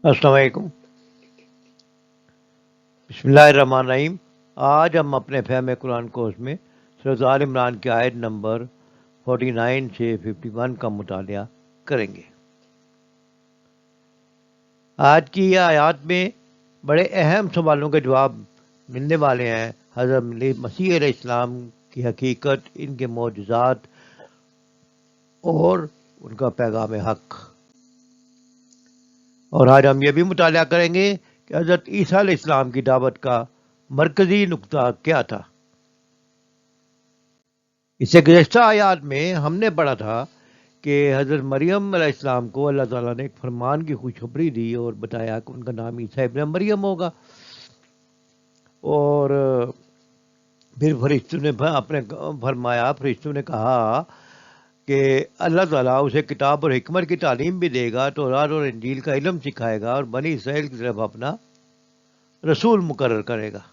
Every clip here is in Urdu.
السلام علیکم۔ بسم اللہ الرحمن الرحیم۔ آج ہم اپنے فہم قرآن کورس میں سورۃ آل عمران کی آیت نمبر 49 سے 51 کا مطالعہ کریں گے۔ آج کی یہ آیات میں بڑے اہم سوالوں کے جواب ملنے والے ہیں۔ حضرت مسیح علیہ السلام کی حقیقت، ان کے معجزات اور ان کا پیغام حق۔ اور آج ہم یہ بھی مطالعہ کریں گے کہ حضرت عیسیٰ علیہ السلام کی دعوت کا مرکزی نقطہ کیا تھا۔ اس سے گزشتہ آیات میں ہم نے پڑھا تھا کہ حضرت مریم علیہ السلام کو اللہ تعالیٰ نے ایک فرمان کی خوشخبری دی اور بتایا کہ ان کا نام عیسیٰ ابن مریم ہوگا، اور پھر فرشتوں نے اپنے فرمایا، فرشتوں نے کہا کہ اللہ تعالیٰ اسے کتاب اور حکمت کی تعلیم بھی دے گا، تورات اور انجیل کا علم سکھائے گا اور بنی اسرائیل کی طرف اپنا رسول مقرر کرے گا۔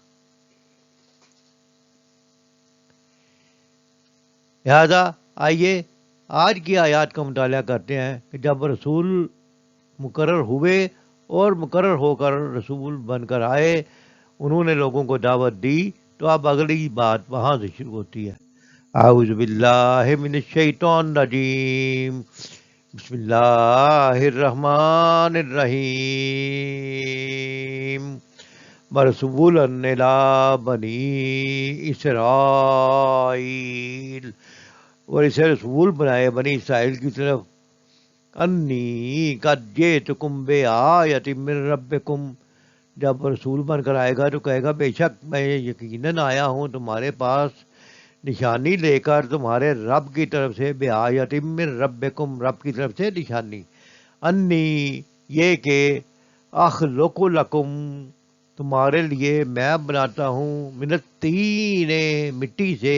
لہذا آئیے آج کی آیات کا مطالعہ کرتے ہیں کہ جب رسول مقرر ہوئے اور مقرر ہو کر رسول بن کر آئے، انہوں نے لوگوں کو دعوت دی، تو اب اگلی بات وہاں سے شروع ہوتی ہے۔ اعوذ باللہ من الشیطان الرجیم، بسم اللہ الرحمن الرحیم، مرسولا الی بنی اسرائیل، اور اسے رسول بنائے بنی اسرائیل کی طرف، انی قد جئتکم بآیۃ من ربکم، جب رسول بن کر آئے گا تو کہے گا بے شک میں یقیناً آیا ہوں تمہارے پاس نشانی لے کر تمہارے رب کی طرف سے، بآیۃ من ربکم، رب کی طرف سے نشانی، انی یہ کہ اخلق لکم، تمہارے لیے میں بناتا ہوں، من الطین، مٹی سے،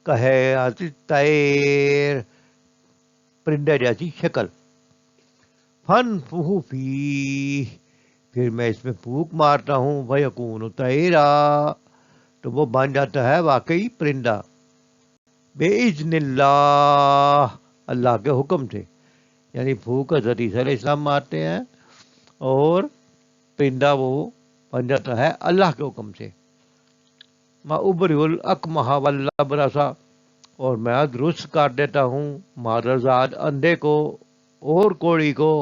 کہیعت الطیر، پرندہ جیسی شکل، فانفخوا فیہ، پھر میں اس میں پھونک مارتا ہوں، فیکون طیرا، تو وہ بن جاتا ہے واقعی پرندہ، باذن اللہ، اللہ کے حکم سے، یعنی پھونک حضرت عیسیٰ علیہ السلام مارتے ہیں اور پرندہ وہ بن جاتا ہے اللہ کے حکم سے۔ وَأُبْرِئُ الْأَكْمَحَ وَالْأَبْرَصَ، اور میں درست کر دیتا ہوں معرضات، اندھے کو اور کوڑی کو۔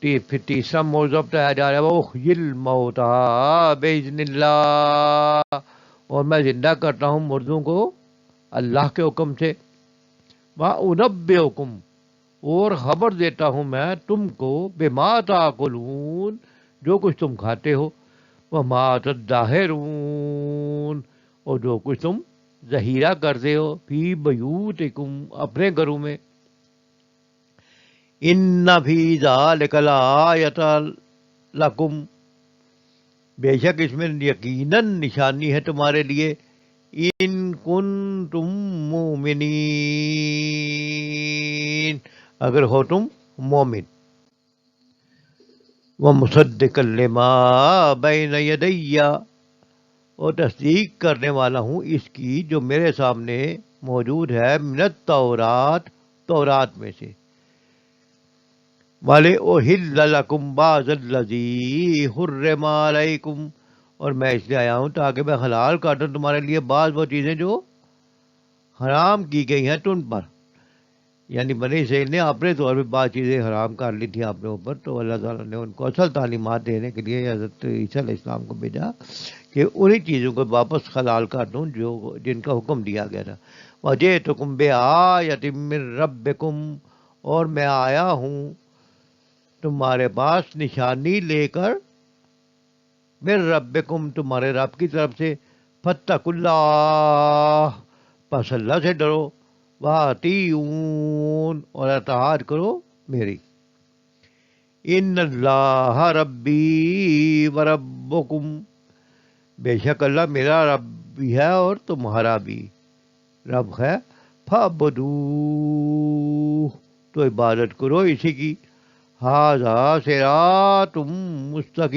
پھر تیسرا موضوع بتایا جا رہا ہے، وَأُحْيِي الْمَوْتَىٰ بِإِذْنِ اللَّهِ، اور میں زندہ کرتا ہوں مردوں کو اللہ کے حکم سے۔ وَأُنَبِّئُكُمْ، اور خبر دیتا ہوں میں تم کو، بِمَا تَأْكُلُونَ، جو کچھ تم کھاتے ہو، وَمَا تَدَّخِرُونَ، اور جو کچھ تم ذخیرہ کرتے ہو، فی بیوتکم، اپنے گھروں میں۔ ان فی ذالک لآیۃ لکم، بے شک اس میں یقیناً نشانی ہے تمہارے لیے، ان کنتم مومنین، اگر ہو تم مومن۔ ومصدقا لما بین یدی، اور تصدیق کرنے والا ہوں اس کی جو میرے سامنے موجود ہے، من التورات، تورات میں سے، وَلِأُحِلَّ لَكُمْ بَعْضَ الَّذِي حُرِّمَ عَلَيْكُمْ، اور میں اس لیے آیا ہوں تاکہ میں حلال کر دوں تمہارے لیے بعض وہ چیزیں جو حرام کی گئی ہیں تم پر، یعنی بنی اسرائیل نے اپنے طور پہ بعض چیزیں حرام کر لی تھیں اپنے اوپر، تو اللہ تعالیٰ نے ان کو اصل تعلیمات دینے کے لیے حضرت عیسیٰ علیہ السلام کو بھیجا کہ انہی چیزوں کو واپس حلال کر دوں جو جن کا حکم دیا گیا تھا۔ وَجِئْتُکُم بِآیَةٍ مِّن رَبِّکُمْ، اور میں آیا ہوں تمہارے پاس نشانی لے کر، من ربکم، تمہارے رب کی طرف سے، فاتقوا اللہ، پس اللہ سے ڈرو، وَأَطِیعُونِ، اور اطاعت کرو میری، ان اللہ ربی وربکم، بے شک اللہ میرا رب بھی ہے اور تمہارا بھی رب ہے، فَاعْبُدُوهُ، تو عبادت کرو اسی کی، ھذا صراط مستقیم،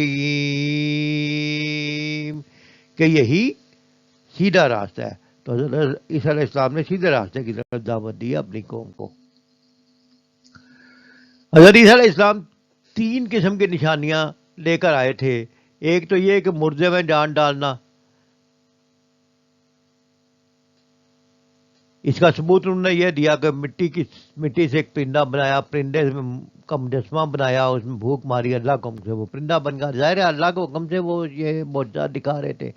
کہ یہی سیدھا راستہ ہے۔ تو حضرت عیسیٰ علیہ السلام نے سیدھے راستے کی طرف دعوت دی اپنی قوم کو۔ حضرت عیسیٰ علیہ السلام 3 قسم کی نشانیاں لے کر آئے تھے. ایک تو یہ کہ مردے میں جان ڈالنا، اس کا ثبوت انہوں نے یہ دیا کہ مٹی سے ایک پرندہ بنایا، پرندے کا مجسمہ بنایا، اس میں بھوک ماری، اللہ کے حکم سے وہ پرندہ بن گیا. ظاہر ہے اللہ کے حکم سے وہ یہ معجزہ دکھا رہے تھے.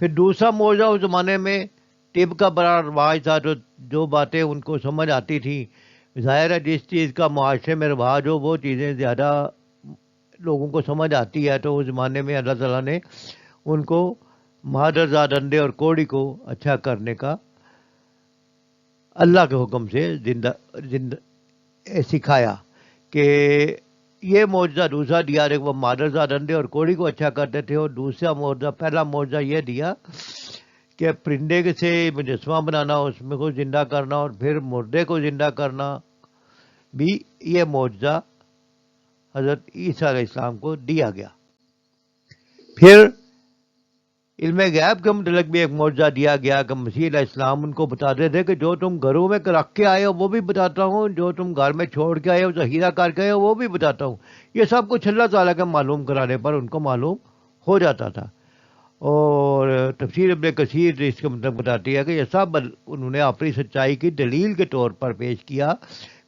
پھر دوسرا معجزہ اس زمانے میں طب کا بڑا رواج تھا، جو باتیں ان کو سمجھ آتی تھیں. ظاہر ہے جس چیز کا معاشرے میں رواج ہو وہ چیزیں زیادہ لوگوں کو سمجھ آتی ہے. تو اس زمانے میں اللہ تعالیٰ نے ان کو مادرزاد انڈے اور کوڑی کو اچھا کرنے کا اللہ کے حکم سے زندہ سکھایا کہ یہ معجزہ دوسرا دیا کہ وہ مادرزاد انڈے اور کوڑی کو اچھا کرتے تھے. اور دوسرا معجزہ، پہلا معجزہ یہ دیا کہ پرندے سے مجسمہ بنانا، اس میں کو زندہ کرنا، اور پھر مردے کو زندہ کرنا بھی یہ معجزہ حضرت عیسیٰ علیہ السلام کو دیا گیا. پھر علم غیب کے متعلق بھی ایک معجزہ دیا گیا کہ مسیح علیہ السلام ان کو بتاتے تھے کہ جو تم گھروں میں رکھ کے آئے ہو وہ بھی بتاتا ہوں، جو تم گھر میں چھوڑ کے آئے ہو، ذخیرہ کر کے آئے ہو وہ بھی بتاتا ہوں. یہ سب کچھ اللہ تعالیٰ کے معلوم کرانے پر ان کو معلوم ہو جاتا تھا. اور تفسیر ابن کثیر اس کے مطلب بتاتی ہے کہ یہ سب انہوں نے اپنی سچائی کی دلیل کے طور پر پیش کیا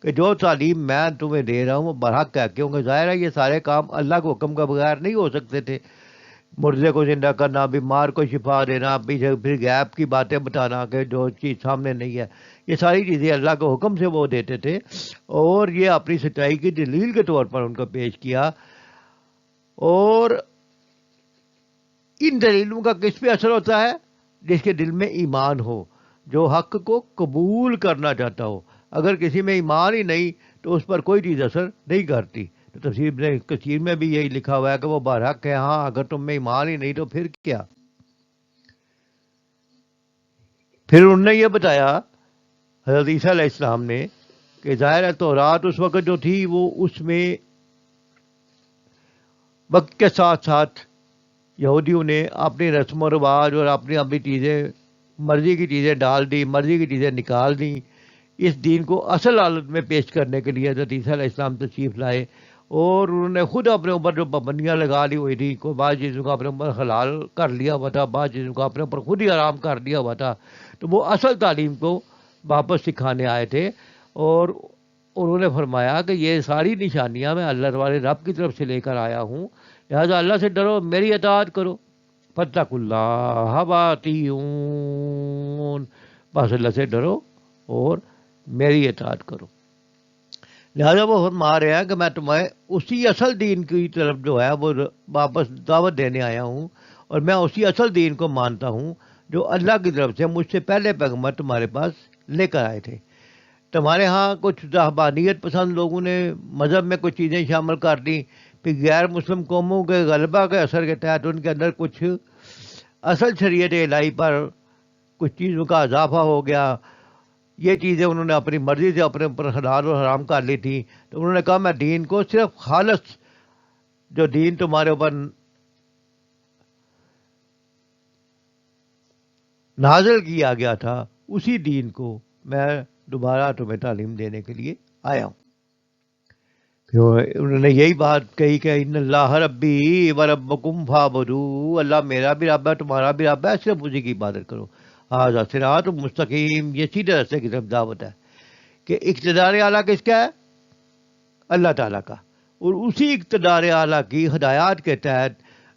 کہ جو تعلیم میں تمہیں دے رہا ہوں وہ برحق ہے. کیونکہ ظاہر ہے یہ سارے کام اللہ کے حکم کے بغیر نہیں ہو سکتے تھے. مردے کو زندہ کرنا، بیمار کو شفا دینا، پھر غیب کی باتیں بتانا کہ جو چیز سامنے نہیں ہے، یہ ساری چیزیں اللہ کے حکم سے وہ دیتے تھے. اور یہ اپنی سچائی کی دلیل کے طور پر ان کو پیش کیا. اور ان دلیلوں کا کس پہ اثر ہوتا ہے؟ جس کے دل میں ایمان ہو، جو حق کو قبول کرنا چاہتا ہو. اگر کسی میں ایمان ہی نہیں تو اس پر کوئی چیز اثر نہیں کرتی. تو تفسیر ابن کثیر میں بھی یہی لکھا ہوا ہے کہ وہ برحق ہے. ہاں اگر تم میں ایمان ہی نہیں تو پھر کیا. پھر انہوں نے یہ بتایا حضرت عیسیٰ علیہ السلام نے کہ ظاہر ہے تورات اس وقت جو تھی وہ اس میں وقت کے ساتھ ساتھ یہودیوں نے اپنی رسم و رواج اور اپنی چیزیں، مرضی کی چیزیں ڈال دی، مرضی کی چیزیں نکال دیں. اس دین کو اصل حالت میں پیش کرنے کے لیے حضرت عیسیٰ علیہ السلام تشریف لائے. اور انہوں نے خود اپنے اوپر جو پابندیاں لگا لی ہوئی تھی، کوئی بعض چیزوں کا اپنے اوپر حلال کر لیا ہوا تھا، بعض چیزوں کا اپنے اوپر خود ہی حرام کر دیا ہوا تھا. تو وہ اصل تعلیم کو واپس سکھانے آئے تھے. اور انہوں نے فرمایا کہ یہ ساری نشانیاں میں اللہ والے رب کی طرف سے لے کر آیا ہوں، لہٰذا اللہ سے ڈرو، میری اطاعت کرو. فاتقوا اللہ وأطیعون، بس اللہ سے ڈرو اور میری اطاعت کرو. لہٰذا وہ فرما رہے ہیں کہ میں تمہیں اسی اصل دین کی طرف جو ہے وہ واپس دعوت دینے آیا ہوں، اور میں اسی اصل دین کو مانتا ہوں جو اللہ کی طرف سے مجھ سے پہلے پیغمبر تمہارے پاس لے کر آئے تھے. تمہارے ہاں کچھ رہبانیت پسند لوگوں نے مذہب میں کچھ چیزیں شامل کر دیں، پھر غیر مسلم قوموں کے غلبہ کے اثر کے تحت ان کے اندر کچھ اصل شریعت الہی پر کچھ چیزوں کا اضافہ ہو گیا. یہ چیزیں انہوں نے اپنی مرضی سے اپنے اوپر حلال اور حرام کر لی تھی. تو انہوں نے کہا میں دین کو صرف خالص جو دین تمہارے اوپر نازل کیا گیا تھا اسی دین کو میں دوبارہ تمہیں تعلیم دینے کے لیے آیا ہوں. انہوں نے یہی بات کہی کہ ان اللہ ربی و ربکم فاعبدوہ، اللہ میرا بھی رب ہے تمہارا بھی رب ہے، صرف اسی کی عبادت کرو. ھذا صراط مستقیم، یہ سیدھے راستے کی طرف دعوت ہے. کہ اقتدار اعلیٰ کس کا ہے؟ اللہ تعالیٰ کا. اور اسی اقتدار اعلیٰ کی ہدایات کے تحت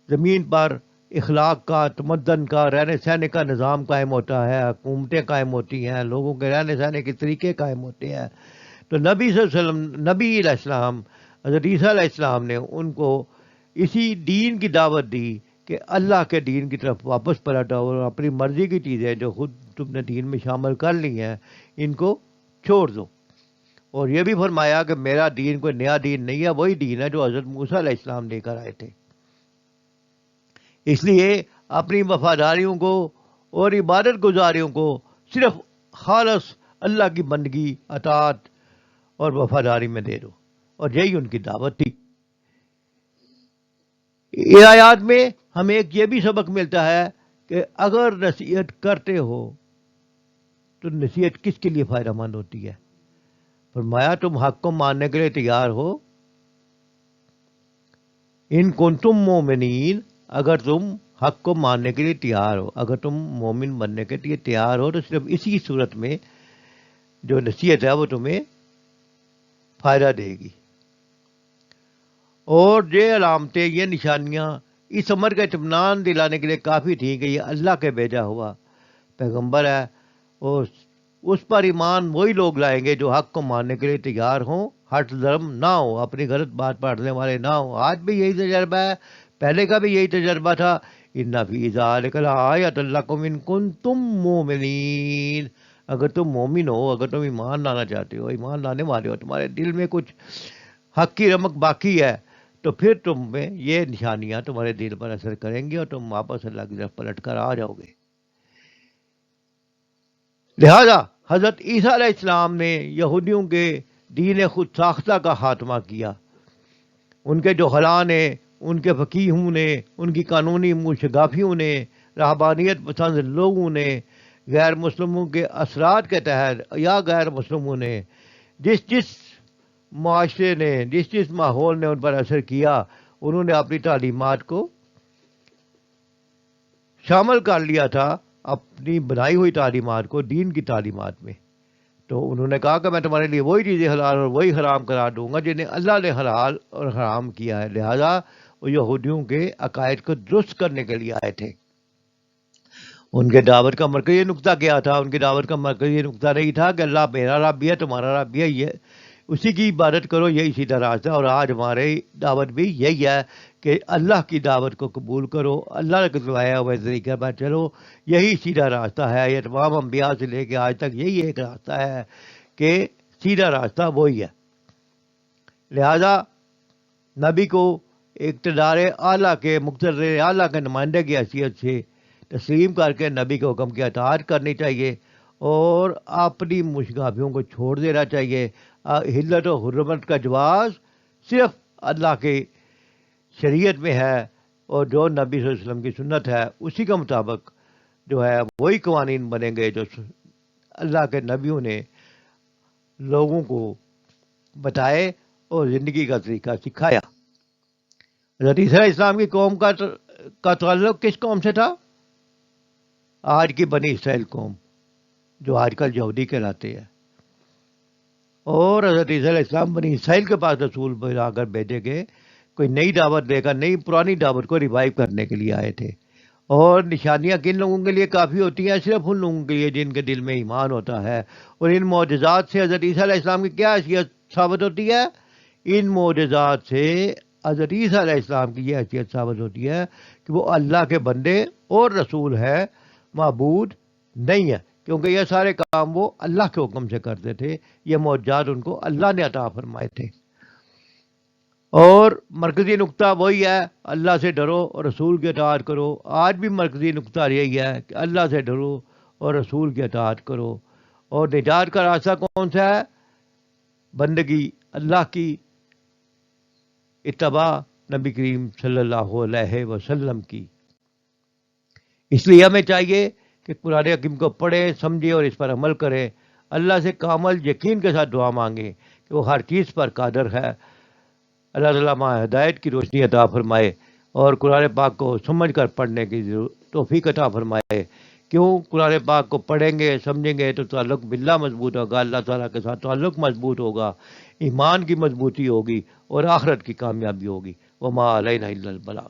زمین پر اخلاق کا، تمدن کا، رہنے سہنے کا نظام قائم ہوتا ہے، حکومتیں قائم ہوتی ہیں، لوگوں کے رہنے سہنے کے طریقے قائم ہوتے ہیں. تو نبی صلی اللہ علیہ وسلم، نبی علیہ السلام حضرت عیسیٰ علیہ السلام نے ان کو اسی دین کی دعوت دی کہ اللہ کے دین کی طرف واپس پلٹو اور اپنی مرضی کی چیزیں جو خود تم نے دین میں شامل کر لی ہیں ان کو چھوڑ دو. اور یہ بھی فرمایا کہ میرا دین کوئی نیا دین نہیں ہے، وہی دین ہے جو حضرت موسیٰ علیہ السلام لے کر آئے تھے. اس لیے اپنی وفاداریوں کو اور عبادت گزاریوں کو صرف خالص اللہ کی بندگی، اطاعت اور وفاداری میں دے دو. اور یہی ان کی دعوت تھی. ان آیات میں ہمیں ایک یہ بھی سبق ملتا ہے کہ اگر نصیحت کرتے ہو تو نصیحت کس کے لیے فائدہ مند ہوتی ہے؟ فرمایا تم حق کو ماننے کے لیے تیار ہو؟ ان کنتم مومنین، اگر تم حق کو ماننے کے لیے تیار ہو، اگر تم مومن بننے کے لیے تیار ہو، تو صرف اسی صورت میں جو نصیحت ہے وہ تمہیں فائدہ دے گی۔ اور یہ علامتیں، یہ نشانیاں اس امر کا اطمینان دلانے کے لیے کافی تھیں کہ یہ اللہ کے بھیجا ہوا پیغمبر ہے، اور اس پر ایمان وہی لوگ لائیں گے جو حق کو ماننے کے لیے تیار ہوں، ہٹ ضرم نہ ہو، اپنی غلط بات پڑھنے والے نہ ہوں۔ آج بھی یہی تجربہ ہے، پہلے کا بھی یہی تجربہ تھا۔ ان فی ذالک لآیۃ لکم ان کنتم مومنین، اگر تم مومن ہو، اگر تم ایمان لانا چاہتے ہو، ایمان لانے والے ہو، تمہارے دل میں کچھ حق کی رمق باقی ہے، تو پھر تم میں یہ نشانیاں تمہارے دل پر اثر کریں گی اور تم واپس اللہ کی طرف پلٹ کر آ جاؤ گے۔ لہذا حضرت عیسیٰ علیہ السلام نے یہودیوں کے دین خود ساختہ کا خاتمہ کیا۔ ان کے جوہلاء نے، ان کے فقیہوں نے، ان کی قانونی موشگافیوں نے، رہبانیت پسند لوگوں نے، غیر مسلموں کے اثرات کے تحت یا غیر مسلموں نے، جس معاشرے نے، جس ماحول نے ان پر اثر کیا، انہوں نے اپنی تعلیمات کو شامل کر لیا تھا، اپنی بنائی ہوئی تعلیمات کو دین کی تعلیمات میں۔ تو انہوں نے کہا کہ میں تمہارے لیے وہی چیزیں حلال اور وہی حرام قرار دوں گا جنہیں اللہ نے حلال اور حرام کیا ہے۔ لہذا وہ یہودیوں کے عقائد کو درست کرنے کے لیے آئے تھے۔ ان کے دعوت کا مرکز یہ نقطہ کیا تھا؟ ان کی دعوت کا مرکز یہ نقطہ نہیں تھا کہ اللہ میرا رب بھی ہے، تمہارا رب بھی ہے، یہ اسی کی عبادت کرو، یہی سیدھا راستہ ہے۔ اور آج ہماری دعوت بھی یہی ہے کہ اللہ کی دعوت کو قبول کرو، اللہ نے کتوایا ہوئے طریقے پر چلو، یہی سیدھا راستہ ہے۔ یہ تمام انبیاء سے لے کے آج تک یہی ایک راستہ ہے کہ سیدھا راستہ وہی ہے۔ لہذا نبی کو اقتدار اعلیٰ کے، مقتدر اعلیٰ کے نمائندے کی حیثیت سے تسلیم کر کے نبی کے حکم کی اطاعت کرنی چاہیے اور اپنی مشغافیوں کو چھوڑ دینا چاہیے۔ حلت و حرمت کا جواز صرف اللہ کی شریعت میں ہے، اور جو نبی صلی اللہ علیہ وسلم کی سنت ہے اسی کے مطابق جو ہے وہی قوانین بنیں گے جو اللہ کے نبیوں نے لوگوں کو بتائے اور زندگی کا طریقہ سکھایا۔ حضرت عیسیٰ علیہ السلام کی قوم کا تعلق کس قوم سے تھا؟ آج کی بنی اسرائیل قوم، جو آج کل یہودی کہلاتے ہیں۔ اور حضرت عیسیٰ علیہ السلام بنی اسرائیل کے پاس رسول بنا کر بھیجے گئے، کوئی نئی دعوت دے کر، نئی پرانی دعوت کو ریوائیو کرنے کے لیے آئے تھے۔ اور نشانیاں کن لوگوں کے لیے کافی ہوتی ہیں؟ صرف ان لوگوں کے لیے جن کے دل میں ایمان ہوتا ہے۔ اور ان معجزات سے حضرت عیسیٰ علیہ السلام کی کیا حیثیت ثابت ہوتی ہے؟ ان معجزات سے حضرت عیسیٰ علیہ السلام کی یہ حیثیت ثابت ہوتی ہے کہ وہ اللہ کے بندے اور رسول ہے، معبود نہیں ہے، کیونکہ یہ سارے کام وہ اللہ کے حکم سے کرتے تھے۔ یہ معجزات ان کو اللہ نے عطا فرمائے تھے۔ اور مرکزی نقطہ وہی ہے، اللہ سے ڈرو اور رسول کی اطاعت کرو۔ آج بھی مرکزی نقطہ یہی ہے کہ اللہ سے ڈرو اور رسول کی اطاعت کرو۔ اور نجات کا راستہ کون سا ہے؟ بندگی اللہ کی، اتباع نبی کریم صلی اللہ علیہ وسلم کی۔ اس لیے ہمیں چاہیے کہ قرآن حکیم کو پڑھیں، سمجھیں اور اس پر عمل کریں۔ اللہ سے کامل یقین کے ساتھ دعا مانگیں کہ وہ ہر چیز پر قادر ہے۔ اللہ تعالیٰ ماں ہدایت کی روشنی عطا فرمائے اور قرآن پاک کو سمجھ کر پڑھنے کی توفیق عطا فرمائے۔ کیوں؟ قرآن پاک کو پڑھیں گے، سمجھیں گے تو تعلق باللہ مضبوط ہوگا، اللہ تعالیٰ کے ساتھ تعلق مضبوط ہوگا، ایمان کی مضبوطی ہوگی اور آخرت کی کامیابی ہوگی۔ وما علینا الا البلاغ۔